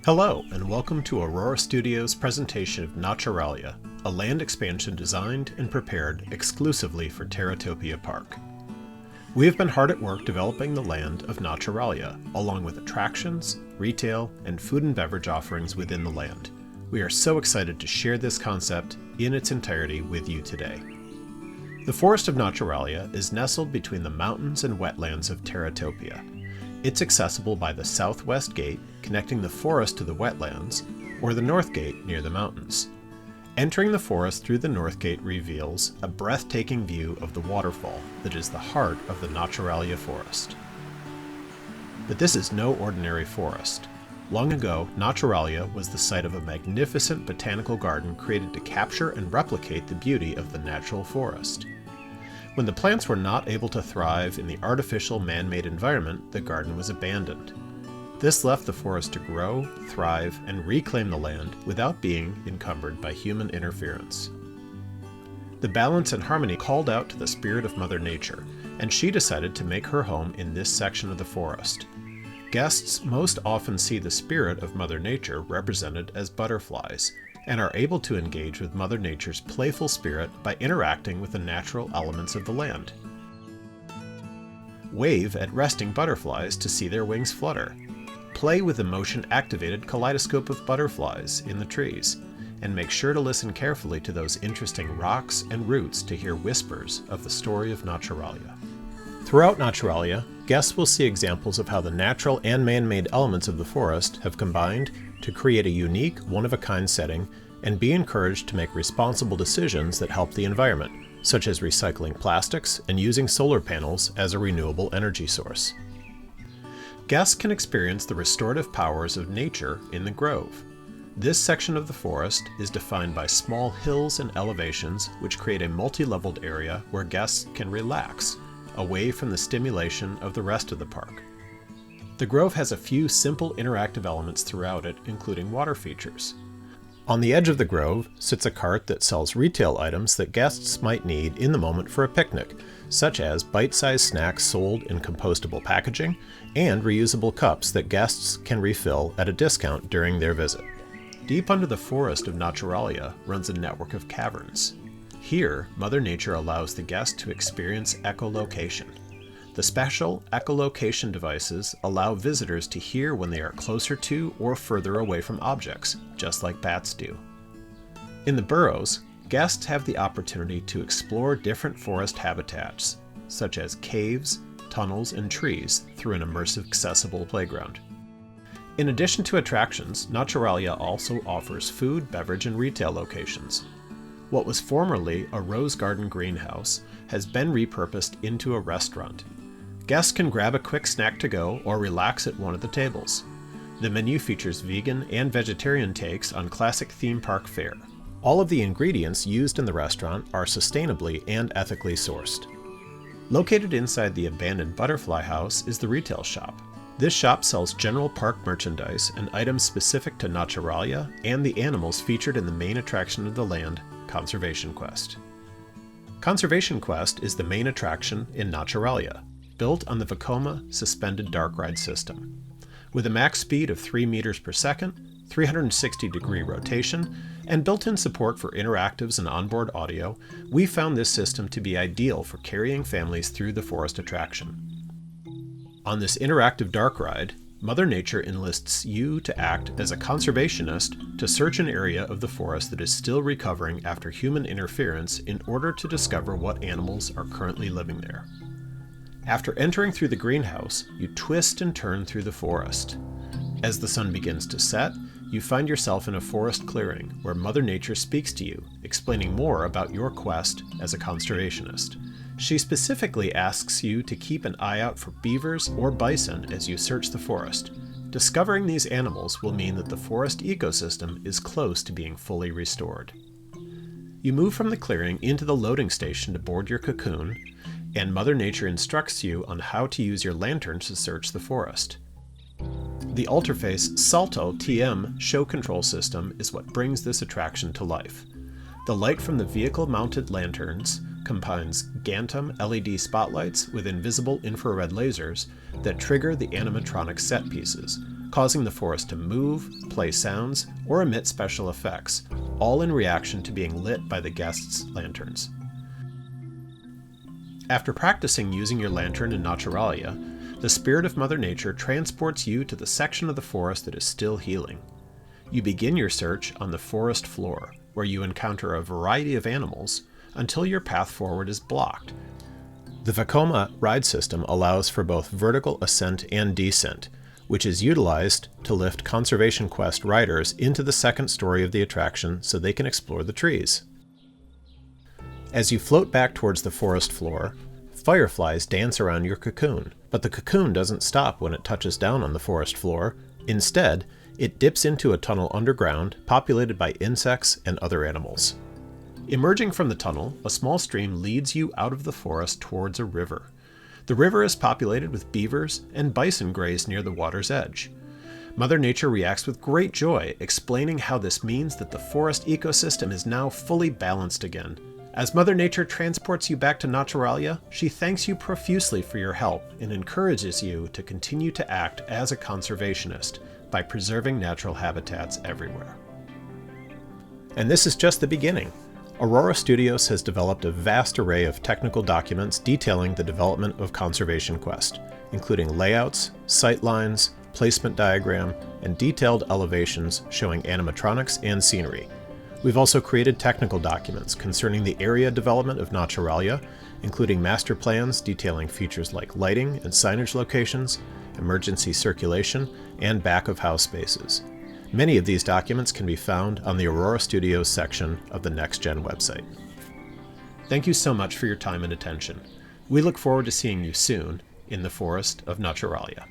Hello, and welcome to Aurora Studios' presentation of Naturalia, a land expansion designed and prepared exclusively for Terratopia Park. We have been hard at work developing the land of Naturalia, along with attractions, retail, and food and beverage offerings within the land. We are so excited to share this concept in its entirety with you today. The Forest of Naturalia is nestled between the mountains and wetlands of Terratopia. It's accessible by the southwest gate, connecting the forest to the wetlands, or the north gate near the mountains. Entering the forest through the north gate reveals a breathtaking view of the waterfall that is the heart of the Naturalia forest. But this is no ordinary forest. Long ago, Naturalia was the site of a magnificent botanical garden created to capture and replicate the beauty of the natural forest. When the plants were not able to thrive in the artificial man-made environment, the garden was abandoned. This left the forest to grow, thrive, and reclaim the land without being encumbered by human interference. The balance and harmony called out to the spirit of Mother Nature, and she decided to make her home in this section of the forest. Guests most often see the spirit of Mother Nature represented as butterflies, and are able to engage with Mother Nature's playful spirit by interacting with the natural elements of the land. Wave at resting butterflies to see their wings flutter. Play with the motion-activated kaleidoscope of butterflies in the trees, and make sure to listen carefully to those interesting rocks and roots to hear whispers of the story of Naturalia. Throughout Naturalia, guests will see examples of how the natural and man-made elements of the forest have combined to create a unique, one-of-a-kind setting, and be encouraged to make responsible decisions that help the environment, such as recycling plastics and using solar panels as a renewable energy source. Guests can experience the restorative powers of nature in the grove. This section of the forest is defined by small hills and elevations which create a multi-leveled area where guests can relax, away from the stimulation of the rest of the park. The grove has a few simple interactive elements throughout it, including water features. On the edge of the grove sits a cart that sells retail items that guests might need in the moment for a picnic, such as bite-sized snacks sold in compostable packaging and reusable cups that guests can refill at a discount during their visit. Deep under the forest of Naturalia runs a network of caverns. Here, Mother Nature allows the guest to experience echolocation. The special echolocation devices allow visitors to hear when they are closer to or further away from objects, just like bats do. In the burrows, guests have the opportunity to explore different forest habitats, such as caves, tunnels, and trees through an immersive, accessible playground. In addition to attractions, Naturalia also offers food, beverage, and retail locations. What was formerly a rose garden greenhouse has been repurposed into a restaurant. Guests can grab a quick snack to go or relax at one of the tables. The menu features vegan and vegetarian takes on classic theme park fare. All of the ingredients used in the restaurant are sustainably and ethically sourced. Located inside the abandoned butterfly house is the retail shop. This shop sells general park merchandise and items specific to Naturalia and the animals featured in the main attraction of the land, Conservation Quest. Conservation Quest is the main attraction in Naturalia, built on the Vekoma suspended dark ride system. With a max speed of 3 meters per second, 360-degree rotation, and built-in support for interactives and onboard audio, we found this system to be ideal for carrying families through the forest attraction. On this interactive dark ride, Mother Nature enlists you to act as a conservationist to search an area of the forest that is still recovering after human interference in order to discover what animals are currently living there. After entering through the greenhouse, you twist and turn through the forest. As the sun begins to set, you find yourself in a forest clearing where Mother Nature speaks to you, explaining more about your quest as a conservationist. She specifically asks you to keep an eye out for beavers or bison as you search the forest. Discovering these animals will mean that the forest ecosystem is close to being fully restored. You move from the clearing into the loading station to board your cocoon, and Mother Nature instructs you on how to use your lantern to search the forest. The Alterface Salto TM show control system is what brings this attraction to life. The light from the vehicle-mounted lanterns combines Gantom LED spotlights with invisible infrared lasers that trigger the animatronic set pieces, causing the forest to move, play sounds, or emit special effects, all in reaction to being lit by the guests' lanterns. After practicing using your lantern in Naturalia, the spirit of Mother Nature transports you to the section of the forest that is still healing. You begin your search on the forest floor, where you encounter a variety of animals until your path forward is blocked. The Vekoma ride system allows for both vertical ascent and descent, which is utilized to lift Conservation Quest riders into the second story of the attraction so they can explore the trees. As you float back towards the forest floor, fireflies dance around your cocoon, but the cocoon doesn't stop when it touches down on the forest floor. Instead, it dips into a tunnel underground populated by insects and other animals. Emerging from the tunnel, a small stream leads you out of the forest towards a river. The river is populated with beavers, and bison graze near the water's edge. Mother Nature reacts with great joy, explaining how this means that the forest ecosystem is now fully balanced again. As Mother Nature transports you back to Naturalia, she thanks you profusely for your help and encourages you to continue to act as a conservationist by preserving natural habitats everywhere. And this is just the beginning. Aurora Studios has developed a vast array of technical documents detailing the development of Conservation Quest, including layouts, sightlines, placement diagram, and detailed elevations showing animatronics and scenery. We've also created technical documents concerning the area development of Naturalia, including master plans detailing features like lighting and signage locations, emergency circulation, and back-of-house spaces. Many of these documents can be found on the Aurora Studios section of the NextGen website. Thank you so much for your time and attention. We look forward to seeing you soon in the forest of Naturalia.